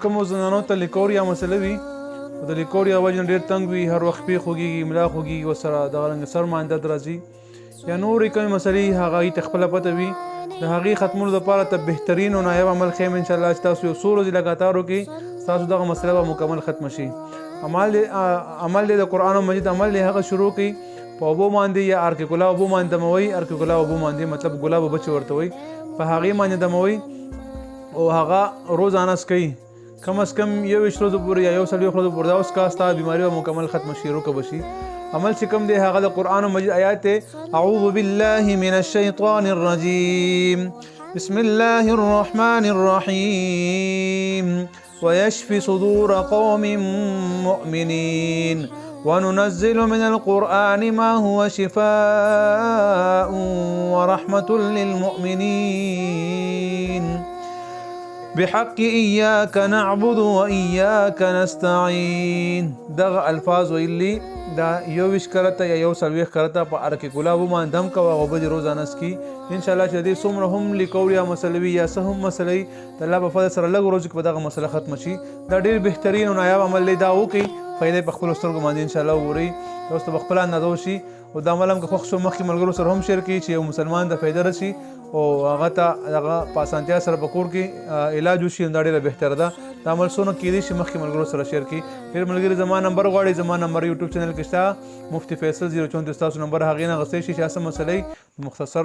کومو زنانو ته لیکوریا مسله وي د لیکوریا وجه نه ډېر تنګ وي، هر وخت پې خوږېږي، ملا خوږېږي ورسره، دغه رنګ سر مانده راځي یا نورې کومې مسلې هغه ته خپله پته وي، د هغې ختمولو دپاره ته بهترین او نایب عمل ښیم انشاءالله چې تاسو یو څو ورځې لګاتار وکړئ، ستاسو دغه مسله به مکمل ختمه شي. عمل دی د قرآن مجید عمل دی هغه شروع کړئ په اوبو باندې یا ارک ګلا اوبو باندې دموئ، ارک ګلا اوبو باندې مطلب ګلاب اوبه چې ورته وایي په هغې باندې دموئ او هغه روزانه څکئ، کم از کم 21 ورځو پورې یا 40 ورځو پورې دا وڅښه، ستا بیماري به مکمل ختمه شي، روکه به شي. عمل چې کوم دی هغه د قرآن مجید آیات دی. اعوذ بالله من الشیطان الرجیم بسم الله الرحمن الرحیم ويشفي صدور قوم مؤمنين وننزل من القرآن ما هو شفاء ورحمة للمؤمنين بحق إياك نعبد وإياك نستعين. دغه الفاظ ویلي دا 21 کرته یا 40 کرته په ارکې ګلابو باندې دم کوه او اوبه دې روزانه څکي. انشاءالله چې دې څومره هم لیکوریا مسله وي یا څه هم مسله وي د الله په فضل سره لږ ورځو کې به دغه مسله ختمه شي. دا ډېر بهترین او نایاب عمل دی، دا وکړئ، فایده یې په خپلو سترګو باندې انشاءالله وګورئ، تاسو ته به خپله اندازه وشي او دا عمل هم که خوښ شو مخکې ملګرو سره هم شیر کړئ چې یو مسلمان ته فایده رسي او هغه ته هغه په اسانتیا سره په کور کې علاج وشي، دا ډېره بهتره ده. دا عمل څونه کیدی شي مخکې ملګرو سره شیر کړئ. ډېر ملګري زما نمبر غواړي، زما نمبر یوټیوب چینل کې شته، مفتي فیصل 034 تاسو نمبر هغې نه اخیستی شي چې څه مسله مختصر